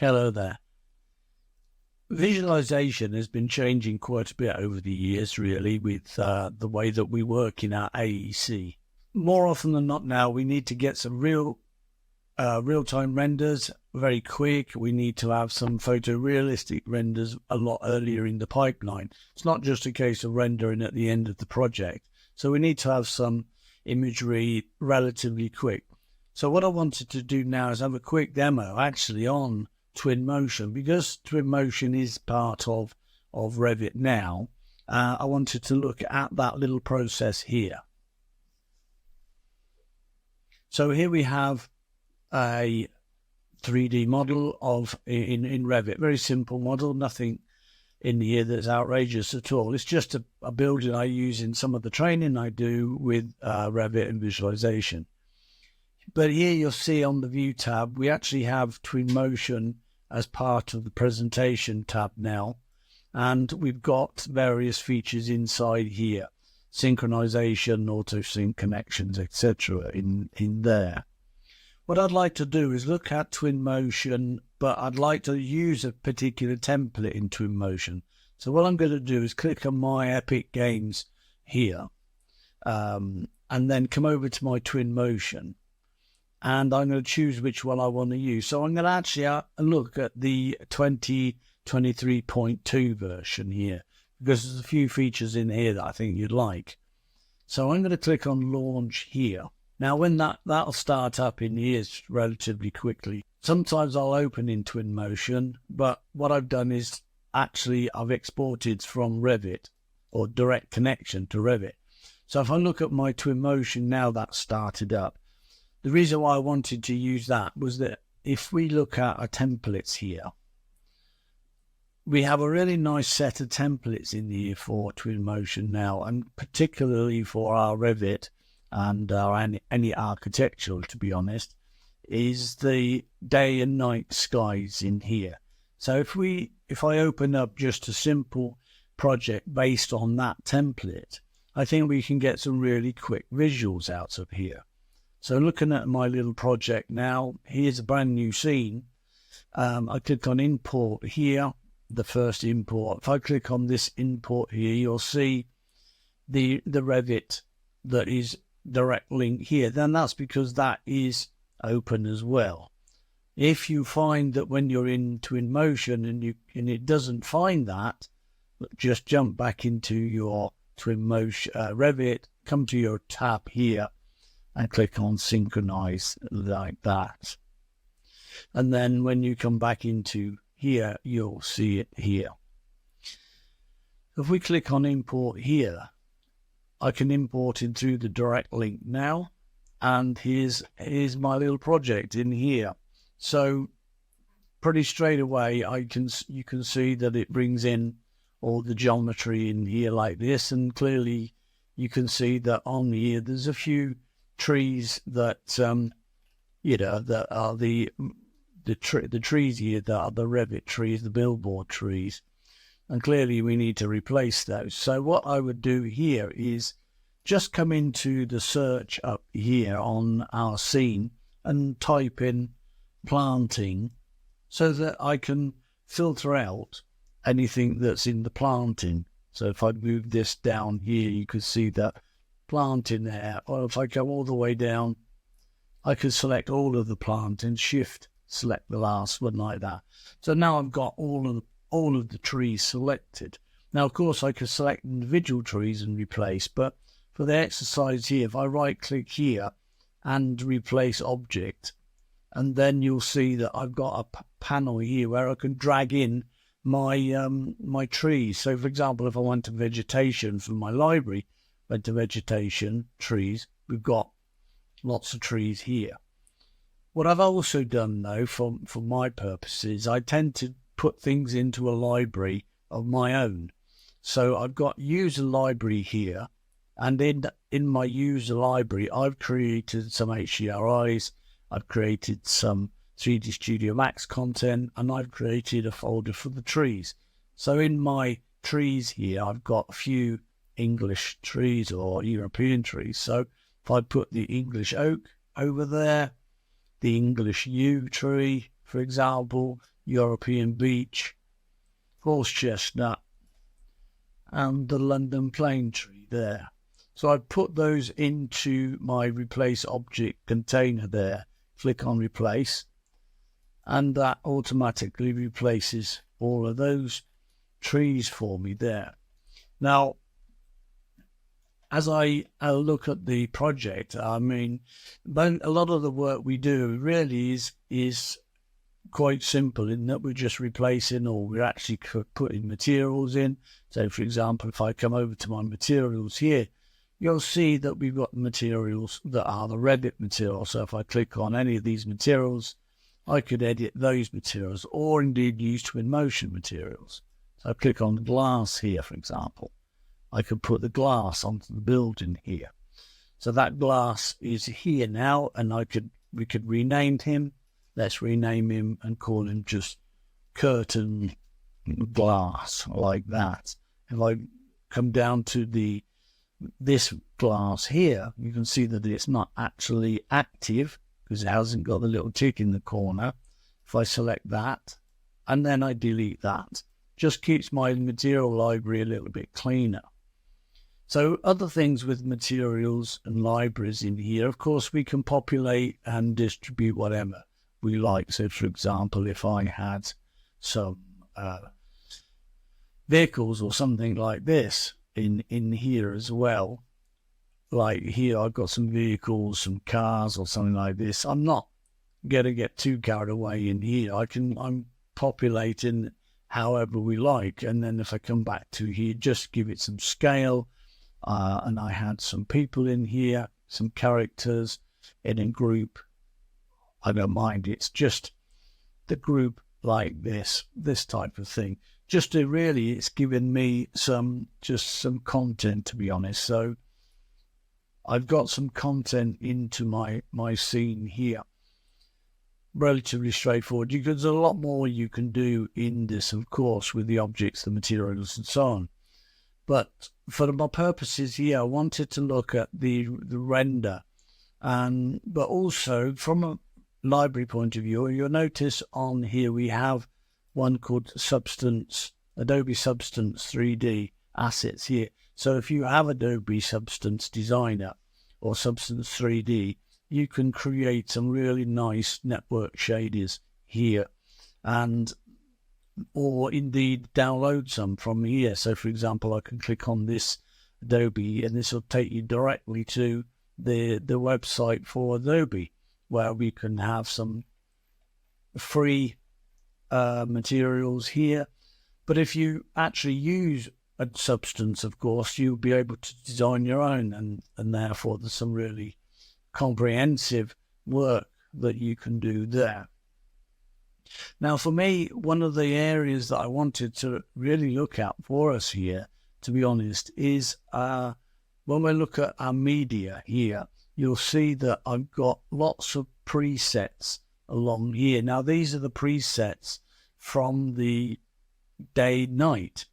Hello there. Visualization has been changing quite a bit over the years, really, with the way that we work in our AEC. More often than not now, we need to get some real-time renders very quick. We need to have some photorealistic renders a lot earlier in the pipeline. It's not just a case of rendering at the end of the project. So we need to have some imagery relatively quick. So what I wanted to do now is have a quick demo actually on Twinmotion. Because Twinmotion is part of Revit now, I wanted to look at that little process here. So here we have a 3D model in Revit. Very simple model, nothing in here that's outrageous at all. It's just a building I use in some of the training I do with Revit and visualization. But here you'll see on the View tab, we actually have Twinmotion as part of the Presentation tab now. And we've got various features inside here. Synchronization, auto-sync connections, etc. in there. What I'd like to do is look at Twinmotion, but I'd like to use a particular template in Twinmotion. So what I'm going to do is click on my Epic Games here, and then come over to my Twinmotion. And I'm going to choose which one I want to use. So I'm going to actually look at the 2023.2 version here, because there's a few features in here that I think you'd like. So I'm going to click on Launch here. Now, when that'll start up in here relatively quickly. Sometimes I'll open in Twinmotion, but what I've done is actually I've exported from Revit, or direct connection to Revit. So if I look at my Twinmotion now, that's started up. The reason why I wanted to use that was that if we look at our templates here, we have a really nice set of templates in here for Twinmotion now, and particularly for our Revit and any architectural, to be honest, is the day and night skies in here. So if I open up just a simple project based on that template, I think we can get some really quick visuals out of here. So looking at my little project now, here's a brand new scene. I click on import here, the first import. If I click on this import here, you'll see the Revit that is direct link here. Then that's because that is open as well. If you find that when you're in Twinmotion and it doesn't find that, just jump back into your Twinmotion Revit, come to your tab here, and click on Synchronize like that. And then when you come back into here, you'll see it here. If we click on Import here, I can import it through the direct link now. And here's my little project in here. So pretty straight away, you can see that it brings in all the geometry in here like this. And clearly you can see that on here, there's a few trees that that are the trees here that are the Revit trees, the billboard trees, and clearly we need to replace those. So what I would do here is just come into the search up here on our scene and type in planting, so that I can filter out anything that's in the planting. So if I move this down here, you can see that plant in there, or if I go all the way down, I can select all of the plant and shift select the last one like that. So now I've got all of the trees selected. Now of course I could select individual trees and replace, but for the exercise here, if I right click here and replace object, and then you'll see that I've got a panel here where I can drag in my my trees. So for example, if I went to vegetation from my library, went to vegetation, trees, we've got lots of trees here. What I've also done though, for my purposes, I tend to put things into a library of my own. So I've got user library here, and in my user library, I've created some HDRIs, I've created some 3D Studio Max content, and I've created a folder for the trees. So in my trees here, I've got a few English trees or European trees. So if I put the English oak over there, the English yew tree, for example, European beech, horse chestnut, and the London plane tree there. So I put those into my replace object container there, click on replace, and that automatically replaces all of those trees for me there. Now, as I look at the project, I mean, a lot of the work we do really is quite simple in that we're just replacing, or we're actually putting materials in. So, for example, if I come over to my materials here, you'll see that we've got materials that are the Revit materials. So if I click on any of these materials, I could edit those materials, or indeed use Twinmotion materials. So I click on glass here, for example. I could put the glass onto the building here. So that glass is here now, and we could rename him. Let's rename him and call him just curtain glass, like that. If I come down to this glass here, you can see that it's not actually active because it hasn't got the little tick in the corner. If I select that and then I delete that, just keeps my material library a little bit cleaner. So other things with materials and libraries in here, of course, we can populate and distribute whatever we like. So, for example, if I had some vehicles or something like this in here as well, like here I've got some vehicles, some cars or something like this. I'm not going to get too carried away in here. I'm populating however we like, and then if I come back to here, just give it some scale. And I had some people in here, some characters in a group. I don't mind. It's just the group like this type of thing. Just to really, it's given me some content, to be honest. So I've got some content into my scene here. Relatively straightforward. There's a lot more you can do in this, of course, with the objects, the materials, and so on. But for my purposes here, I wanted to look at the render, but also from a library point of view. You'll notice on here we have one called Adobe Substance 3D assets here. So if you have Adobe Substance Designer or Substance 3D, you can create some really nice network shaders here, or indeed download some from here. So for example, I can click on this Adobe and this will take you directly to the website for Adobe, where we can have some free materials here. But if you actually use a Substance, of course, you'll be able to design your own, and therefore there's some really comprehensive work that you can do there. Now, for me, one of the areas that I wanted to really look at for us here, to be honest, is when we look at our media here, you'll see that I've got lots of presets along here. Now, these are the presets from the day-night.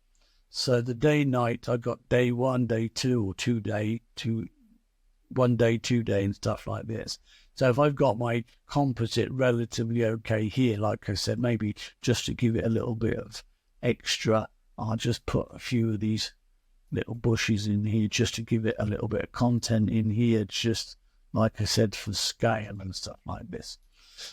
So the day-night, I've got day 1, day 2, or 2 day, 1 day, 2 day, and stuff like this. So if I've got my composite relatively okay here, like I said, maybe just to give it a little bit of extra, I'll just put a few of these little bushes in here just to give it a little bit of content in here, just like I said, for scale and stuff like this.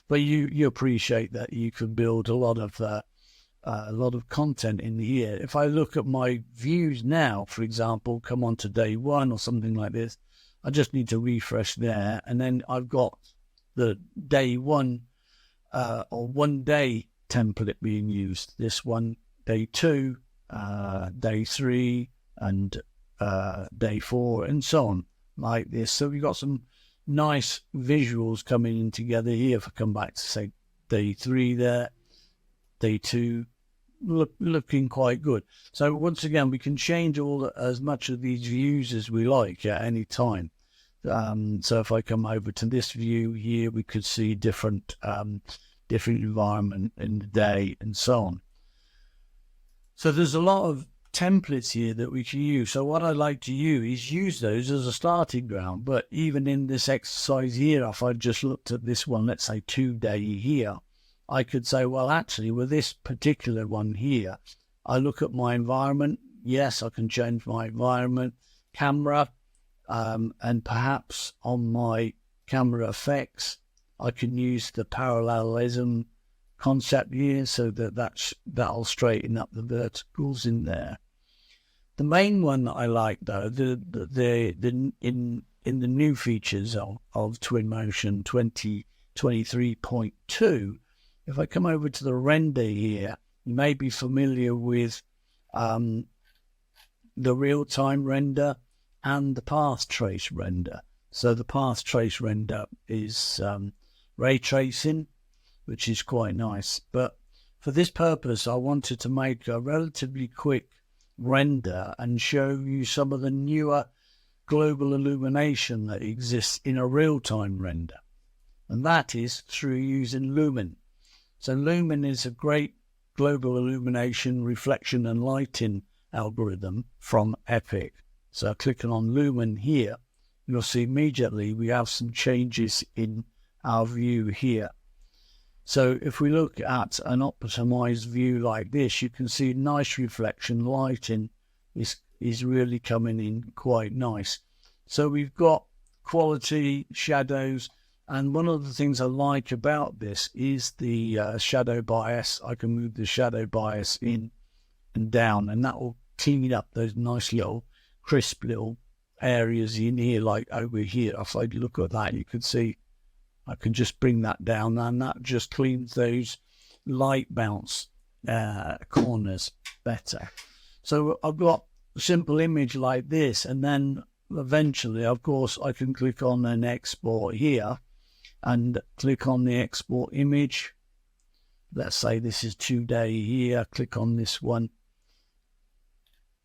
But you appreciate that you can build a lot of content in here. If I look at my views now, for example, come on to day 1 or something like this, I just need to refresh there, and then I've got the day 1 or 1 day template being used. This one, day 2, day 3, and day 4, and so on, like this. So we've got some nice visuals coming in together here. If I come back to, say, day 3 there, day 2, looking quite good. So once again, we can change as much of these views as we like at any time. So if I come over to this view here, we could see different environment in the day and so on. So there's a lot of templates here that we can use. So what I like to use those as a starting ground. But even in this exercise here, if I just looked at this one, let's say 2 day here, I could say, well, actually, with this particular one here, I look at my environment. Yes, I can change my environment, camera, and perhaps on my camera effects, I can use the parallelism concept here so that'll straighten up the verticals in there. The main one that I like, though, in the new features of Twinmotion 2023.2, if I come over to the render here, you may be familiar with the real-time render and the path trace render. So the path trace render is ray tracing, which is quite nice. But for this purpose, I wanted to make a relatively quick render and show you some of the newer global illumination that exists in a real-time render. And that is through using Lumen. So Lumen is a great global illumination, reflection and lighting algorithm from Epic. So clicking on Lumen here, you'll see immediately we have some changes in our view here. So if we look at an optimized view like this, you can see nice reflection lighting is really coming in quite nice. So we've got quality shadows, and one of the things I like about this is the shadow bias. I can move the shadow bias in and down, and that will clean up those nice little crisp little areas in here, like over here. If I look at that, you can see I can just bring that down, and that just cleans those light bounce corners better. So I've got a simple image like this, and then eventually, of course, I can click on an export here and click on the export image. Let's say this is 2-day here. Click on this one,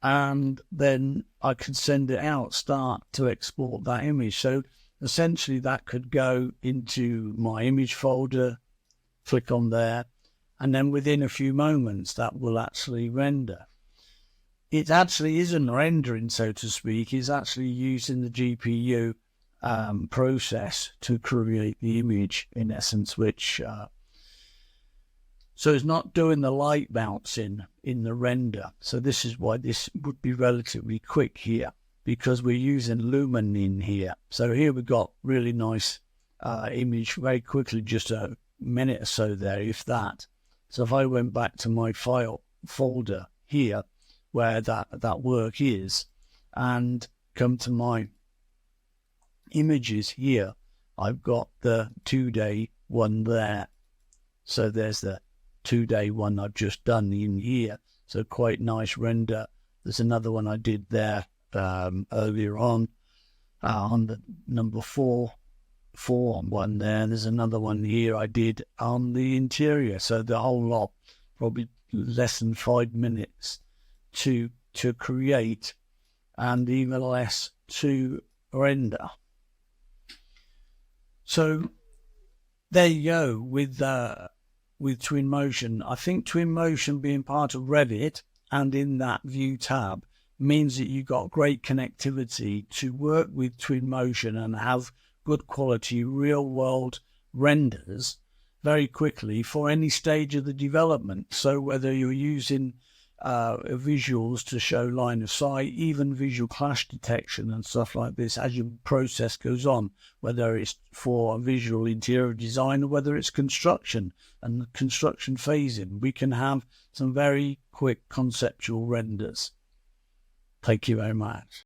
and then I can send it out, start to export that image. So essentially that could go into my image folder, click on there, and then within a few moments that will actually render. It actually isn't rendering, so to speak. It's actually using the GPU process to create the image, in essence, which so it's not doing the light bouncing in the render. So this is why this would be relatively quick here, because we're using Lumen in here. So here we've got really nice image very quickly, just a minute or so there, if that. So if I went back to my file folder here, where that work is, and come to my images here, I've got the 2-day one there. So there's the 2-day one I've just done in here. So quite nice render. There's another one I did there earlier on the number 4 one there. There's another one here I did on the interior. So the whole lot, probably less than 5 minutes to create, and even less to render. So there you go with Twinmotion. I think Twinmotion being part of Revit and in that view tab means that you've got great connectivity to work with Twinmotion and have good quality real world renders very quickly for any stage of the development. So whether you're using visuals to show line of sight, even visual clash detection and stuff like this as your process goes on, whether it's for visual interior design or whether it's construction and construction phasing, we can have some very quick conceptual renders. Thank you very much.